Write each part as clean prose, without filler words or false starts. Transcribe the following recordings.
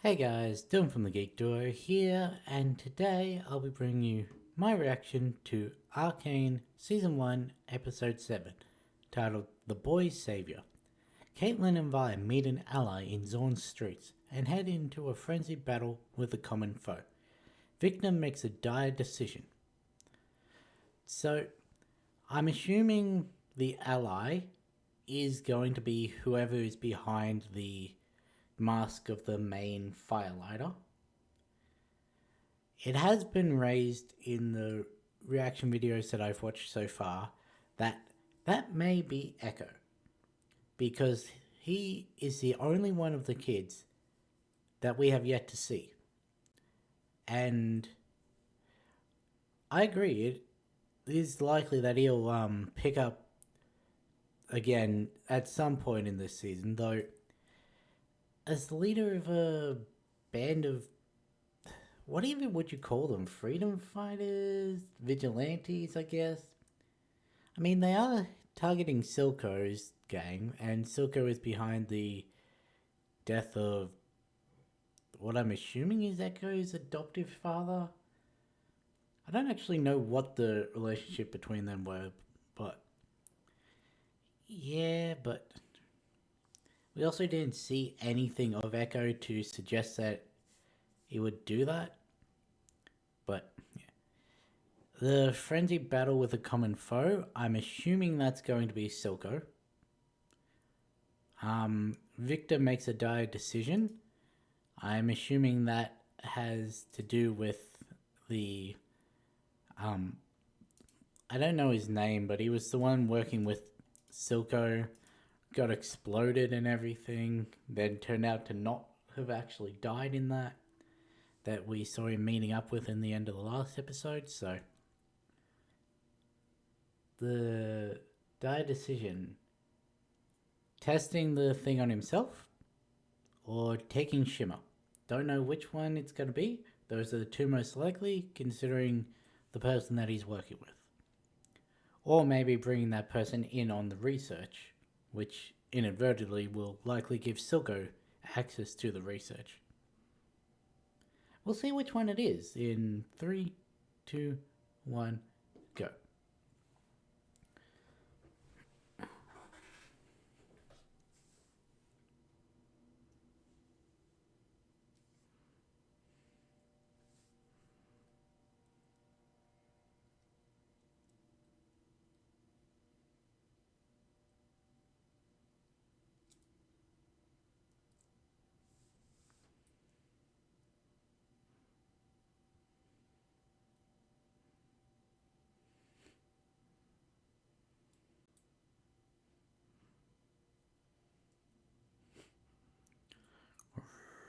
Hey guys, Dylan from the Geek Duo here, and today I'll be bringing you my reaction to Arcane Season 1, Episode 7, titled The Boy's Savior. Caitlin and Vi meet an ally in Zorn's streets and head into a frenzied battle with a common foe. Victor makes a dire decision. So, I'm assuming the ally is going to be whoever is behind the mask of the main firelighter. It has been raised in the reaction videos that I've watched so far that that may be Echo, because he is the only one of the kids that we have yet to see. And I agree, it is likely that he'll pick up again at some point in this season, though as the leader of a band of, what even would you call them? Freedom fighters? Vigilantes, I guess? I mean, they are targeting Silco's gang, and Silco is behind the death of what I'm assuming is Echo's adoptive father. I don't actually know what the relationship between them were, but yeah, but we also didn't see anything of Echo to suggest that he would do that. But yeah. The frenzied battle with a common foe, I'm assuming that's going to be Silco. Victor makes a dire decision. I'm assuming that has to do with the I don't know his name, but he was the one working with Silco, got exploded and everything, then turned out to not have actually died in that we saw him meeting up with in the end of the last episode. So the dire decision, testing the thing on himself or taking Shimmer. Don't know which one it's going to be. Those are the two most likely, considering the person that he's working with. Or maybe bringing that person in on the research, which inadvertently will likely give Silco access to the research. We'll see which one it is in 3, 2, 1, go.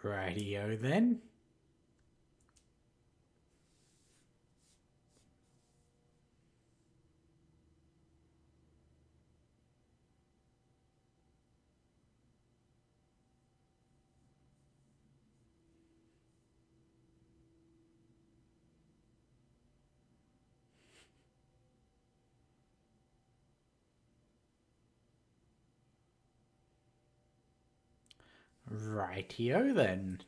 Rightio then. Rightio then.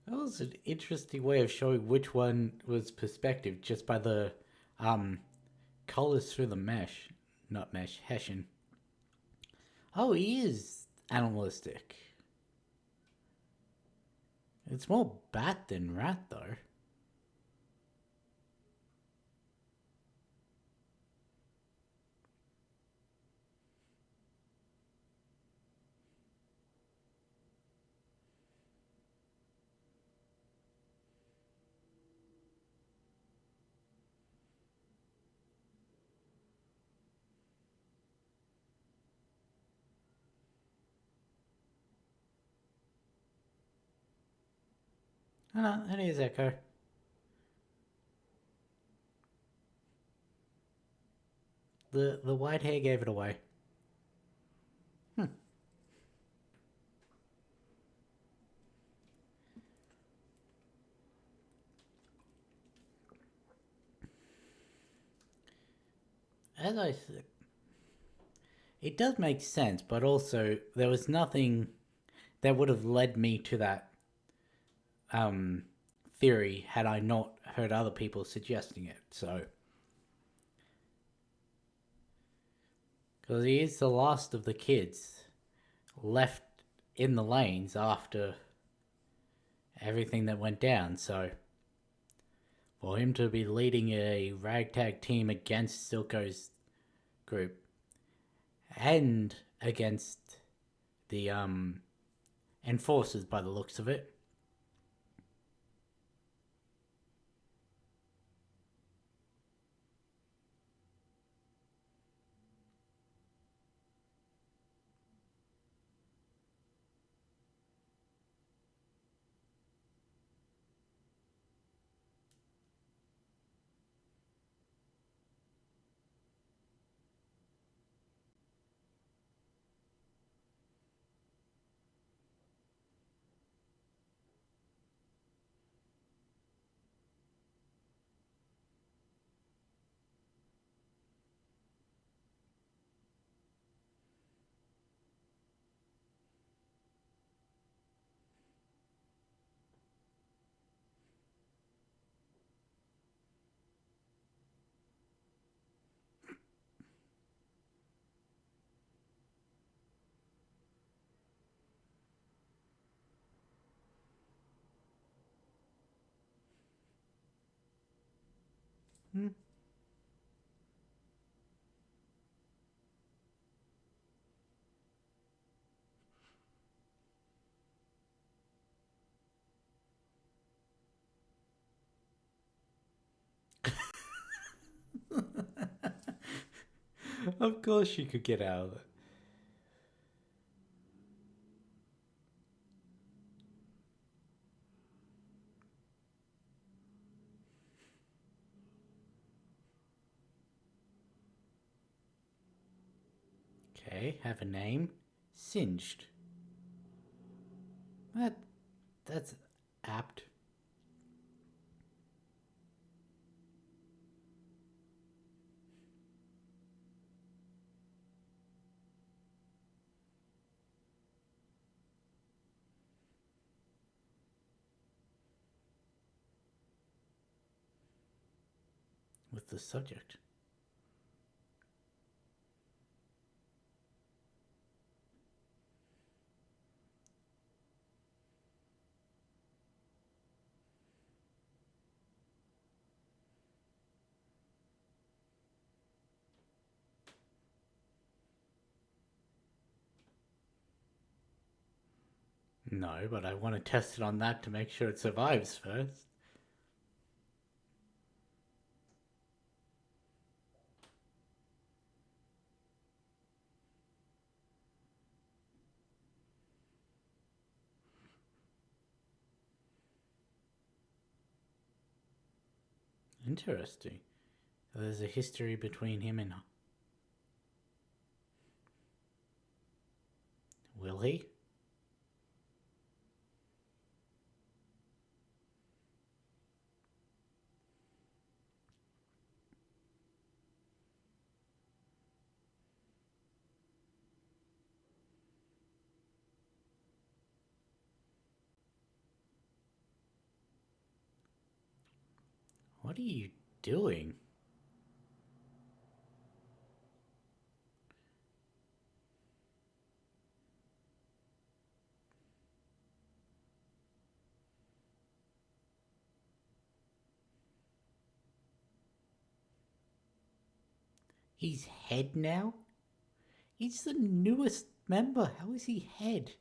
That was an interesting way of showing which one was perspective, just by the um colors through the mesh. Not mesh, hessian. Oh, he is animalistic. It's more bat than rat, though. No, it is Echo. The white hair gave it away. As I said, it does make sense, but also there was nothing that would have led me to that um, theory had I not heard other people suggesting it. So, because he is the last of the kids left in the lanes after everything that went down. So, for him to be leading a ragtag team against Silco's group and against the enforcers, by the looks of it. Hmm. Of course she could get out of it. Okay, have a name. Singed. That that's apt. With the subject. No, but I want to test it on that to make sure it survives first. Interesting. So there's a history between him and will he? What are you doing? He's head now? He's the newest member. How is he head?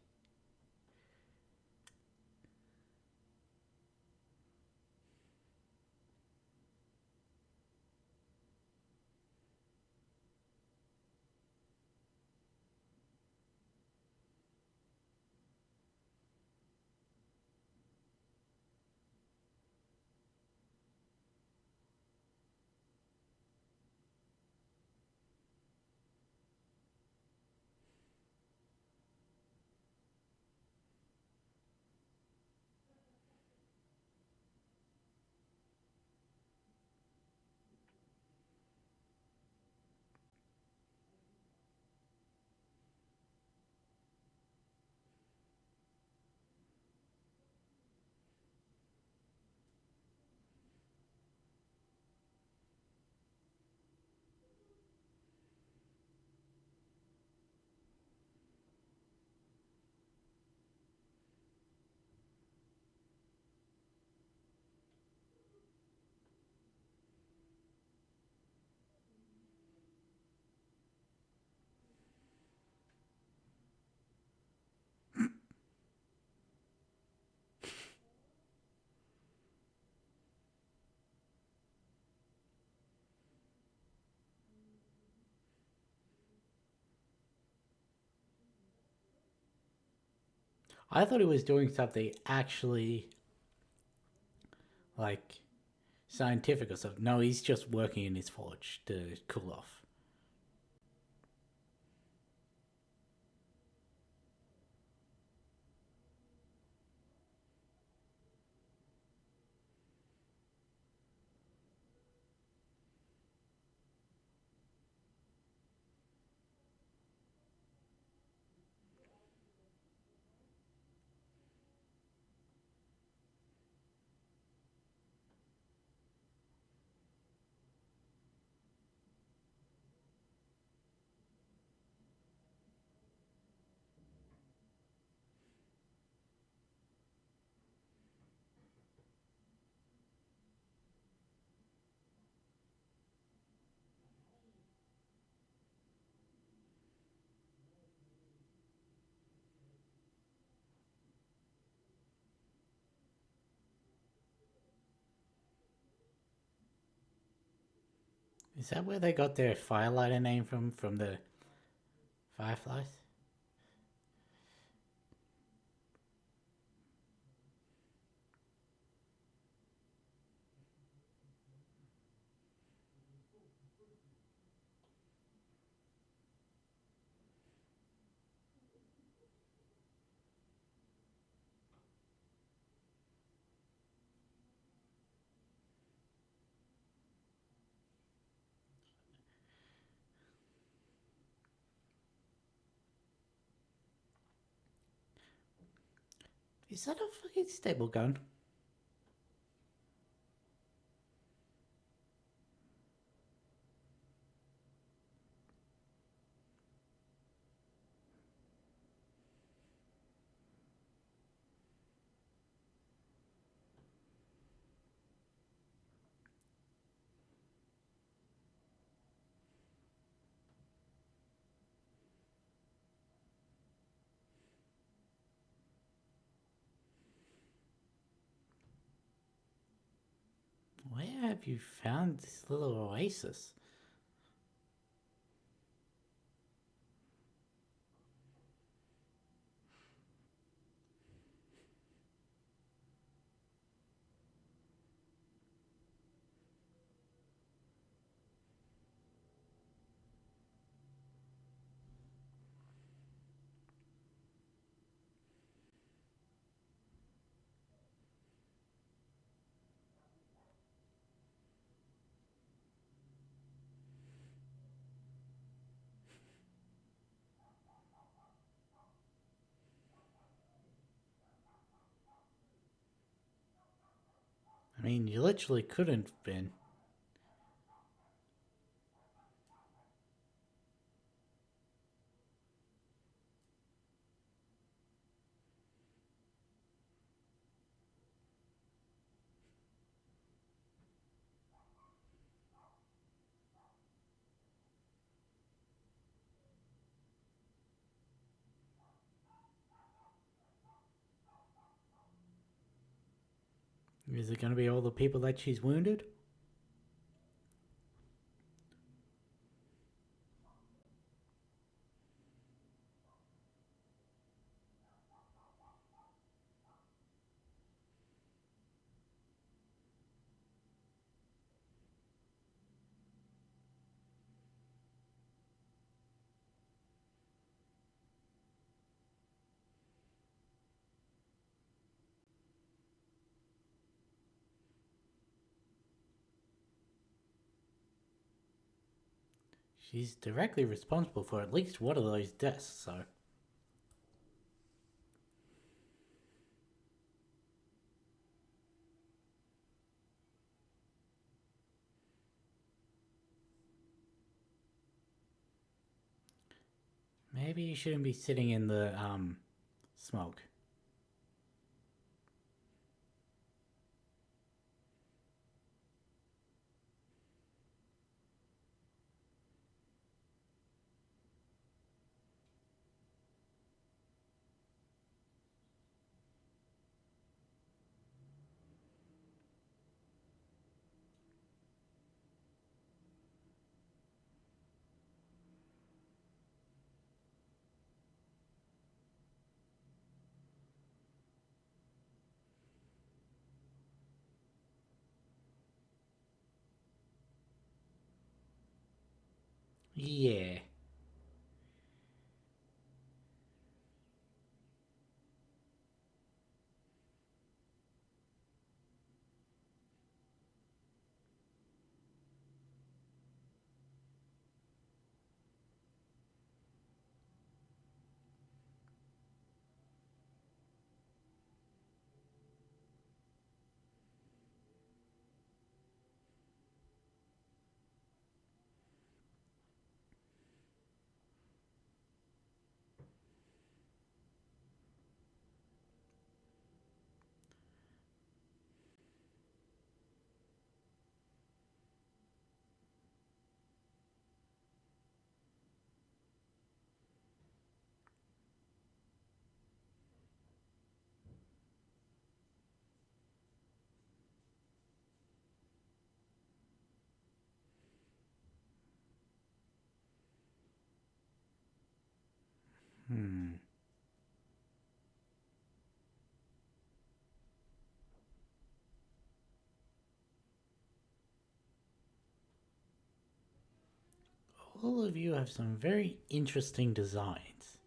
I thought he was doing something actually like scientific or something. No, he's just working in his forge to cool off. Is that where they got their firelighter name from? From the fireflies? Is that a fucking stable gun? Where have you found this little oasis? I mean, you literally couldn't have been. Is it going to be all the people that she's wounded? She's directly responsible for at least one of those deaths, so. Maybe you shouldn't be sitting in the, smoke. Yeah. Hmm. All of you have some very interesting designs.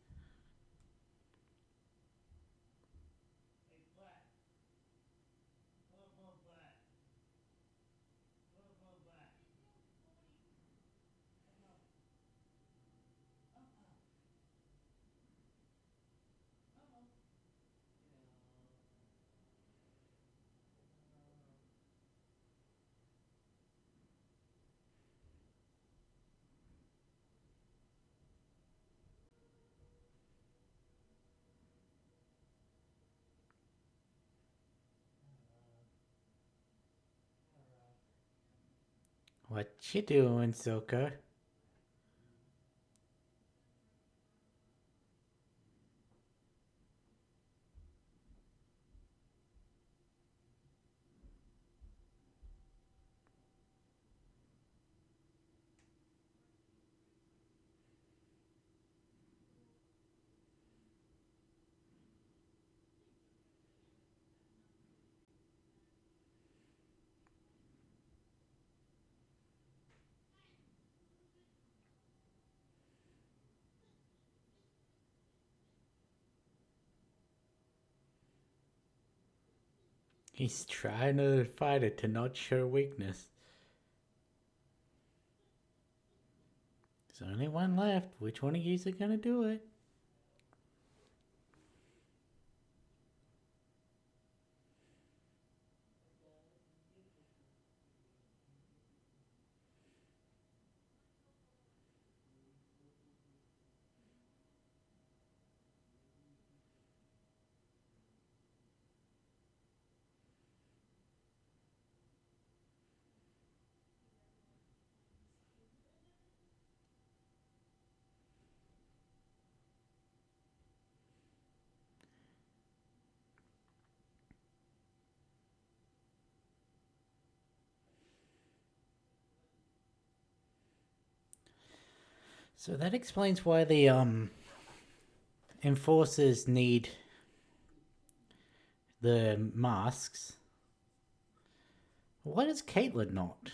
What you doing, Silka? He's trying to fight it to not show weakness. There's only one left. Which one of yous are gonna do it? So that explains why the enforcers need the masks. Why does Caitlyn not?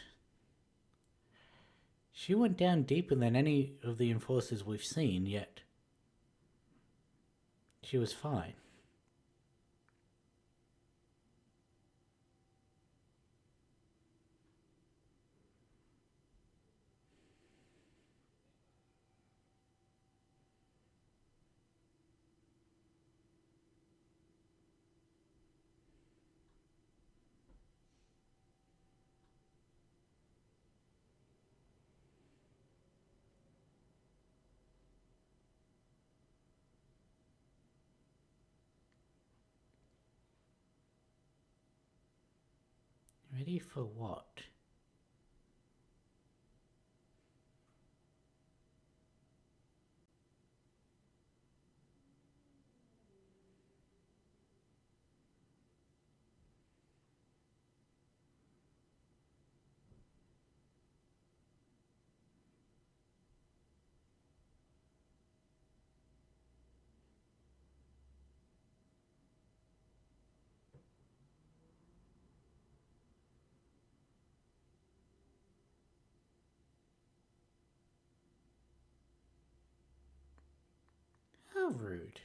She went down deeper than any of the enforcers we've seen, yet she was fine. Ready for what? How rude.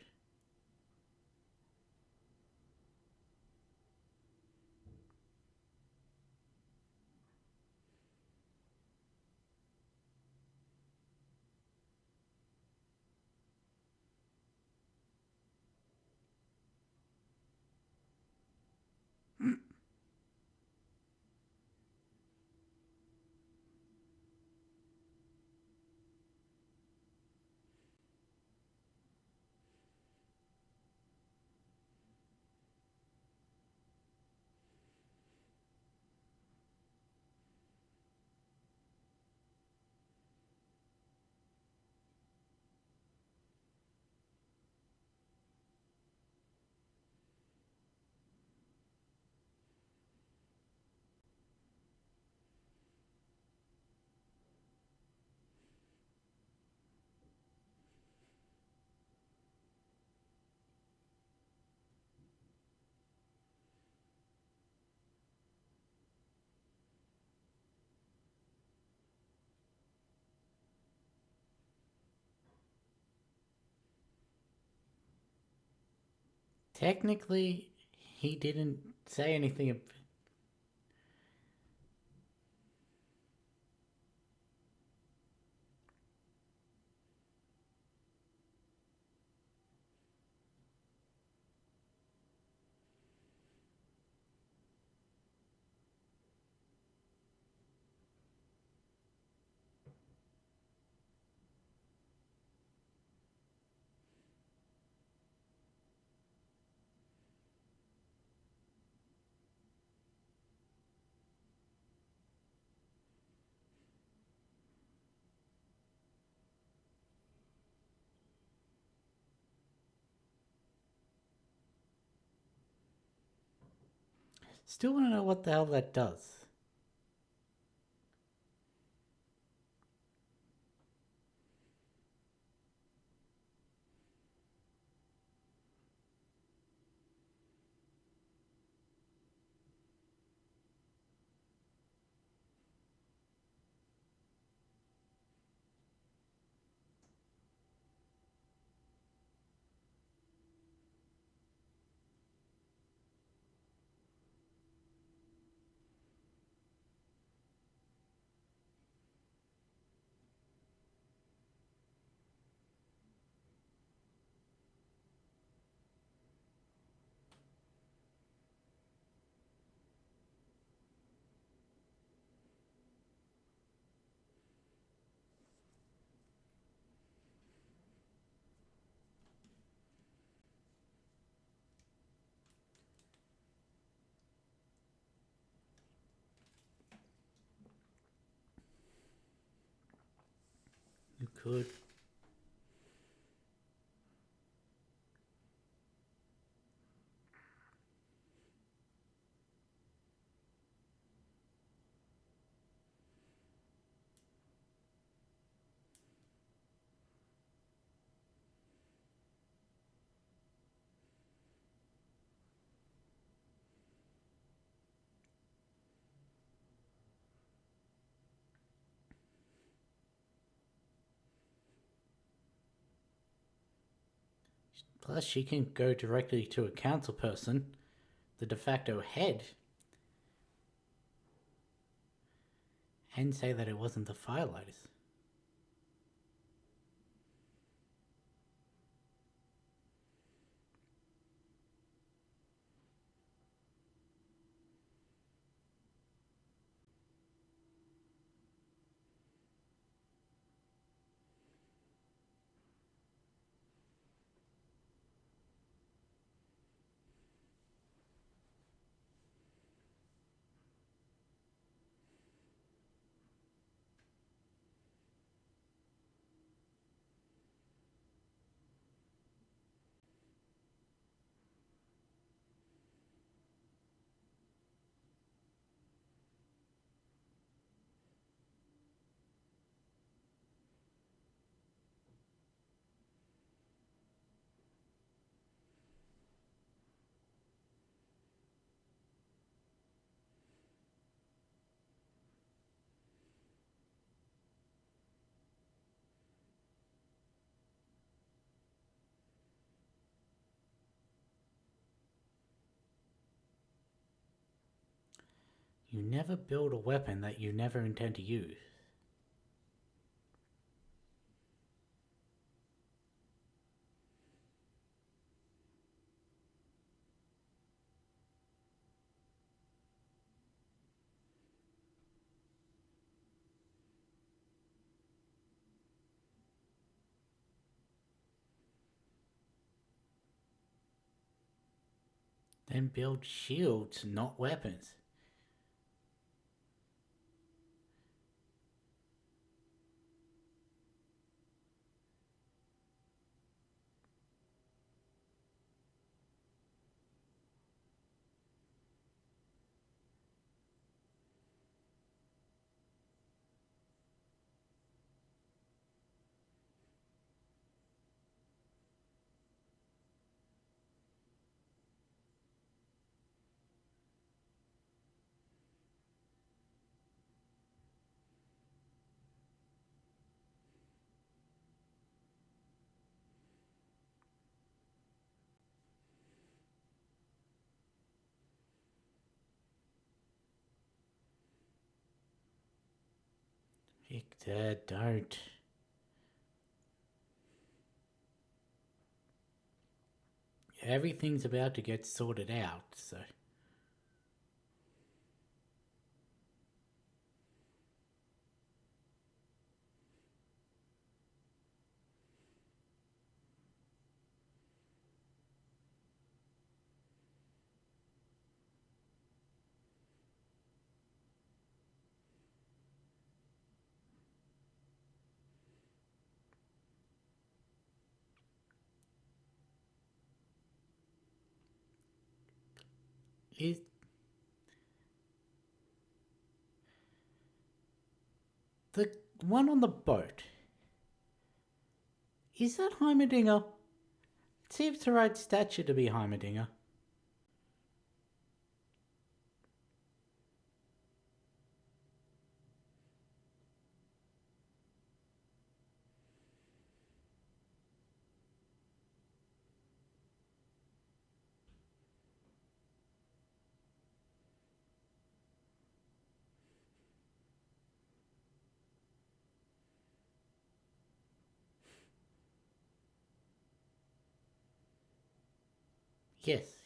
Technically, he didn't say anything. Still want to know what the hell that does. You could. Plus, she can go directly to a council person, the de facto head, and say that it wasn't the firelighters. You never build a weapon that you never intend to use. Then build shields, not weapons. Victor, don't. Everything's about to get sorted out, so. Is the one on the boat, is that Heimerdinger? It seems the right stature to be Heimerdinger.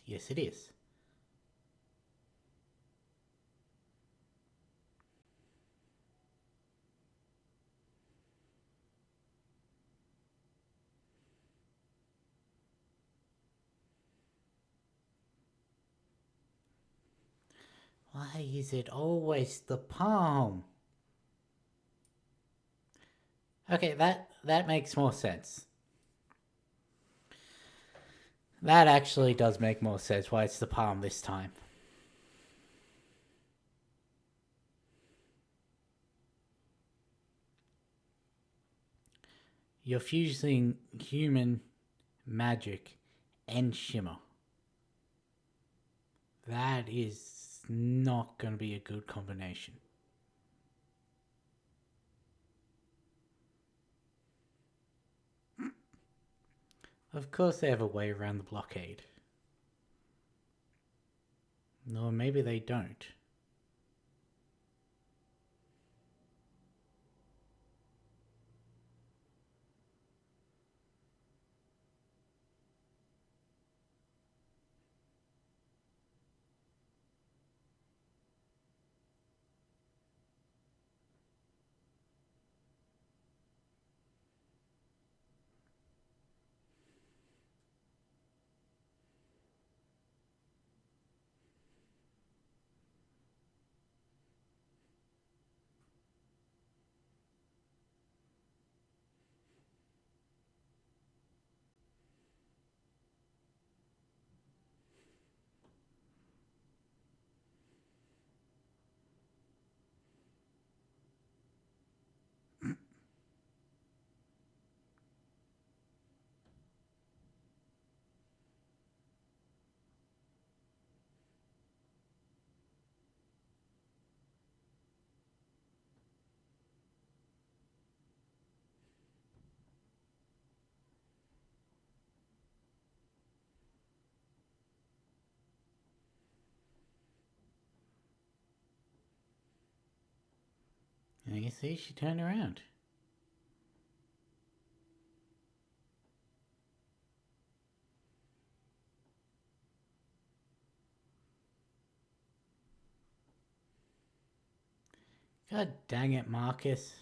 Yes, it is. Why is it always the palm? Okay, that makes more sense. That actually does make more sense why it's the palm this time. You're fusing human magic and shimmer. That is not going to be a good combination. Of course they have a way around the blockade. No, maybe they don't. And you see, she turned around. God dang it, Marcus.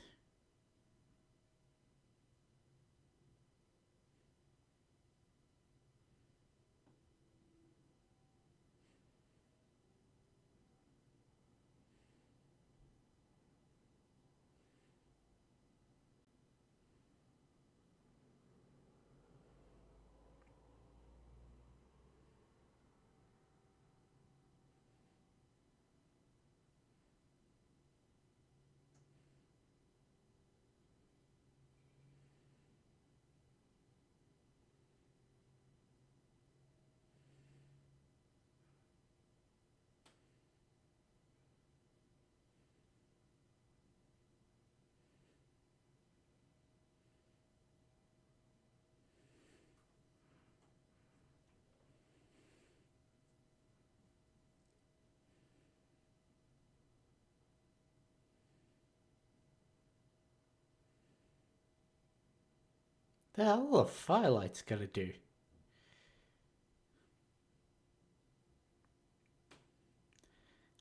The hell are firelights gonna do?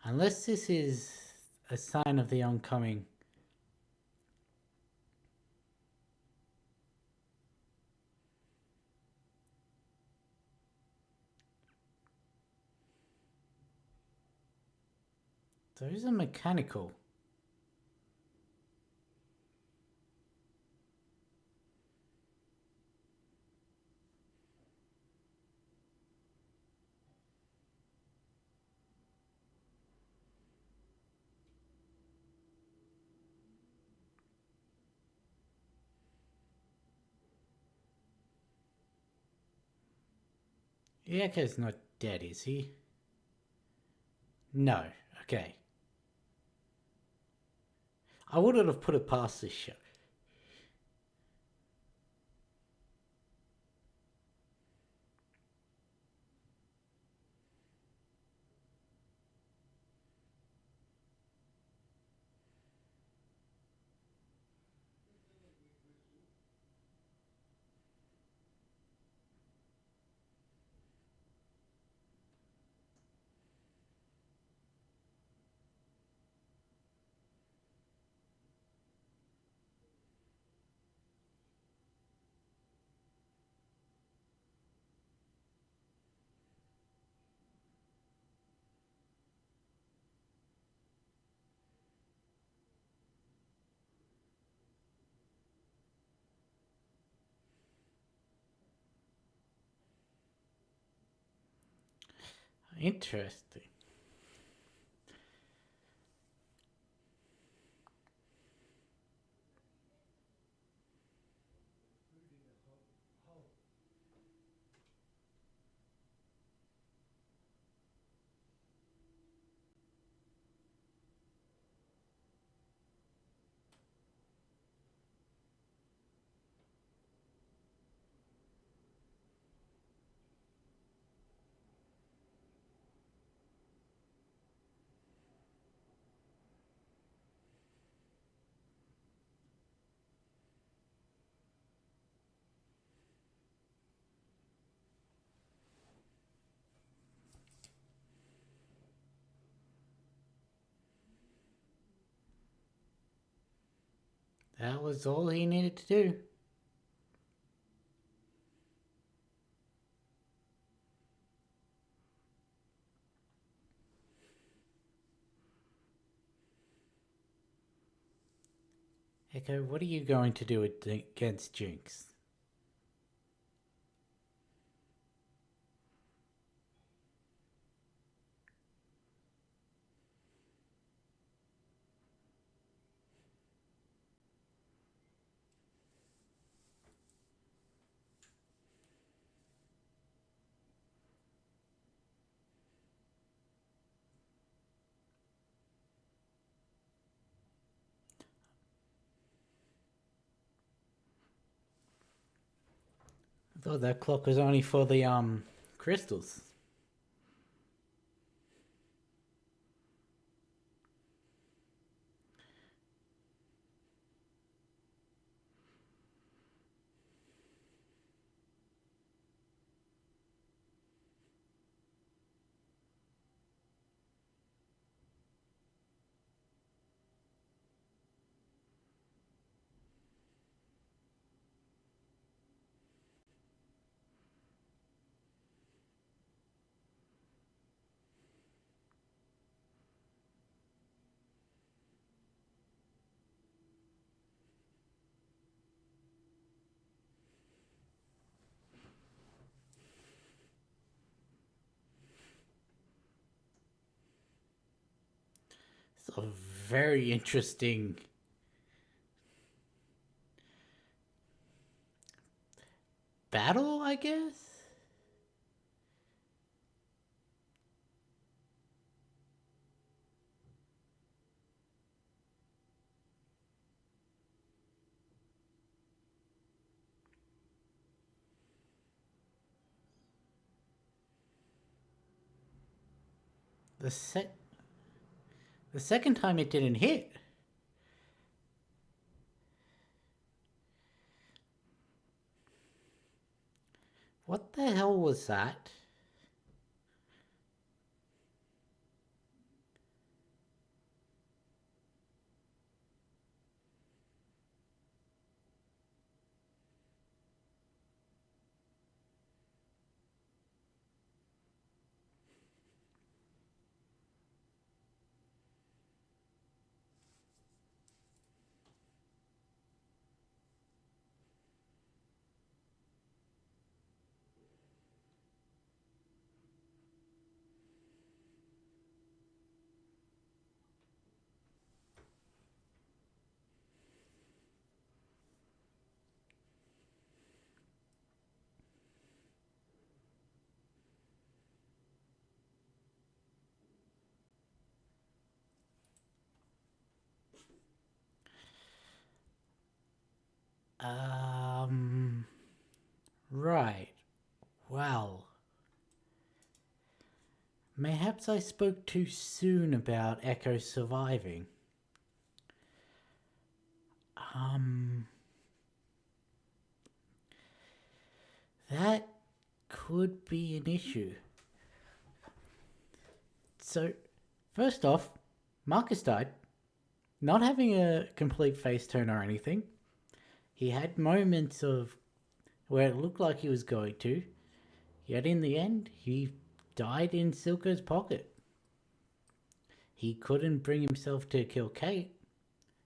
Unless this is a sign of the oncoming. Those are mechanical. Echo's not dead, is he? No. Okay. I wouldn't have put it past this show. Interesting. That was all he needed to do. Echo, what are you going to do against Jinx? I thought that clock was only for the crystals. a very interesting battle, I guess. The sec the second time it didn't hit. What the hell was that? Right. Well, mayhaps I spoke too soon about Echo surviving. That could be an issue. So, first off, Marcus died, not having a complete face turn or anything. He had moments of where it looked like he was going to, yet in the end, he died in Silco's pocket. He couldn't bring himself to kill Kate,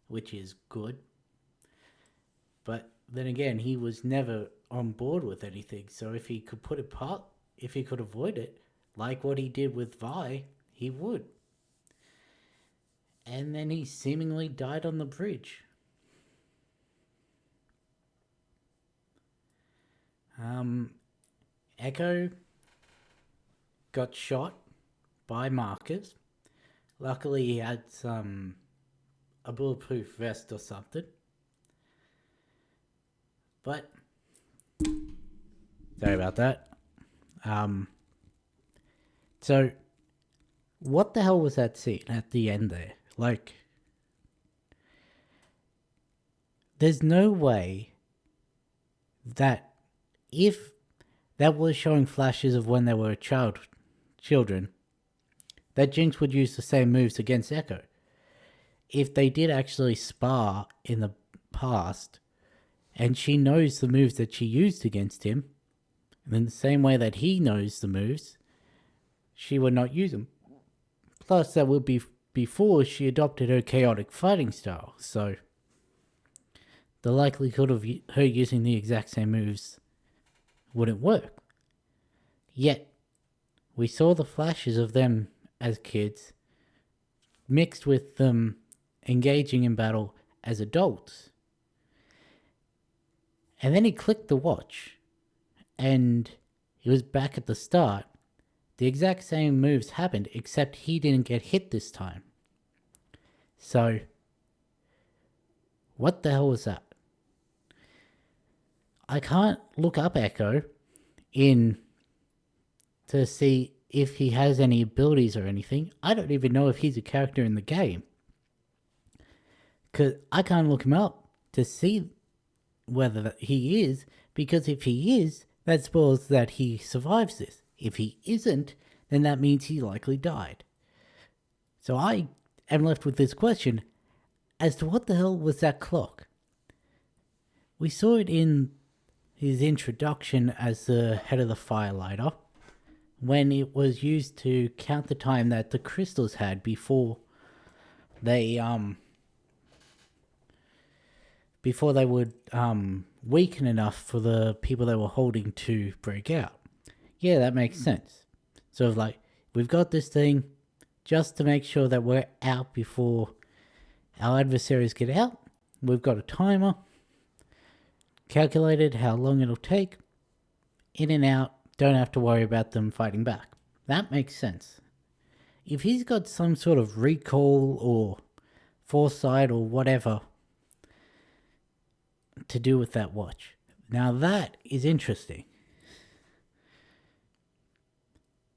which is good. But then again, he was never on board with anything. So if he could if he could avoid it, like what he did with Vi, he would. And then he seemingly died on the bridge. Echo got shot by Marcus. Luckily, he had a bulletproof vest or something. But sorry about that. So what the hell was that scene at the end there? Like, there's no way that if that was showing flashes of when they were children, that Jinx would use the same moves against Echo. If they did actually spar in the past, and she knows the moves that she used against him, and in the same way that he knows the moves, she would not use them. Plus, that would be before she adopted her chaotic fighting style, so the likelihood of her using the exact same moves wouldn't work. Yet, we saw the flashes of them as kids, mixed with them engaging in battle as adults. And then he clicked the watch, and he was back at the start. The exact same moves happened, except he didn't get hit this time. So, what the hell was that? I can't look up Echo to see if he has any abilities or anything. I don't even know if he's a character in the game, because I can't look him up to see whether he is, because if he is, that spoils that he survives this. If he isn't, then that means he likely died. So I am left with this question as to what the hell was that clock? We saw it in his introduction as the head of the Firelighter, when it was used to count the time that the crystals had before they would weaken enough for the people they were holding to break out. Yeah, that makes sense. So like, we've got this thing, just to make sure that we're out before our adversaries get out. We've got a timer, calculated how long it'll take, in and out, don't have to worry about them fighting back. That makes sense. If he's got some sort of recall or foresight or whatever to do with that watch, now that is interesting.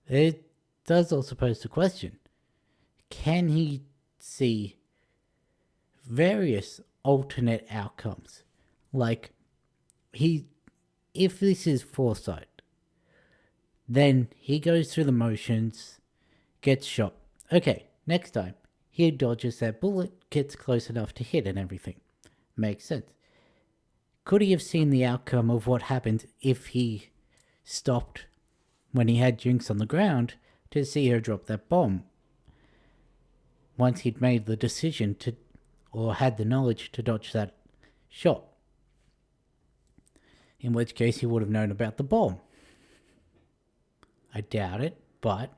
It does also pose the question, can he see various alternate outcomes? Like, if this is foresight, then he goes through the motions, gets shot. Okay, next time, he dodges that bullet, gets close enough to hit and everything. Makes sense. Could he have seen the outcome of what happened if he stopped when he had Jinx on the ground to see her drop that bomb? Once he'd made the decision to, or had the knowledge to dodge that shot. In which case he would have known about the bomb. I doubt it, but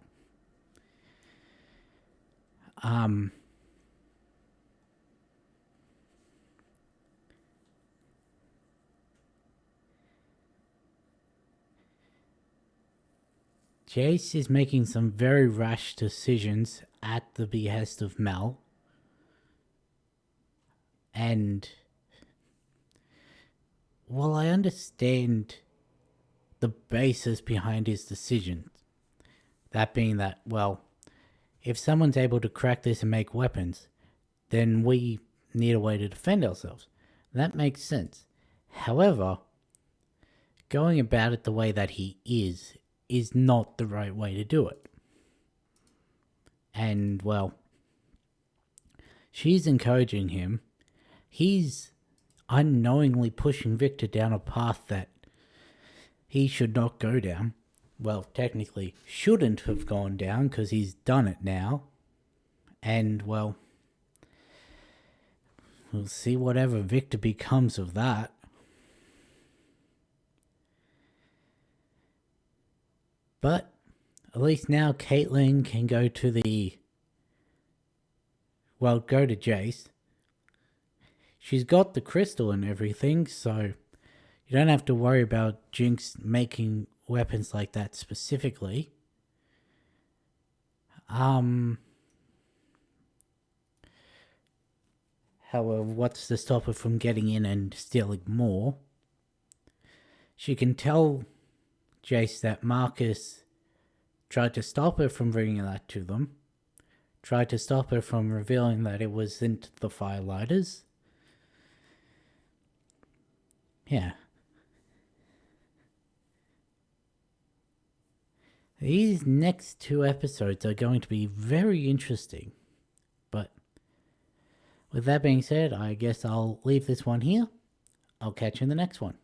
Jace is making some very rash decisions at the behest of Mel. And while I understand the basis behind his decisions, that being that, well, if someone's able to crack this and make weapons, then we need a way to defend ourselves. That makes sense. However, going about it the way that he is not the right way to do it. And, well, she's encouraging him. He's unknowingly pushing Victor down a path that he should not go down. Well, technically shouldn't have gone down because he's done it now. And, well, we'll see whatever Victor becomes of that. But at least now Caitlyn can go to Jace. She's got the crystal and everything, so you don't have to worry about Jinx making weapons like that specifically. However, what's to stop her from getting in and stealing more? She can tell Jace that Marcus tried to stop her from bringing that to them. Tried to stop her from revealing that it wasn't the Firelighters. Yeah. These next 2 episodes are going to be very interesting. But with that being said, I guess I'll leave this one here. I'll catch you in the next one.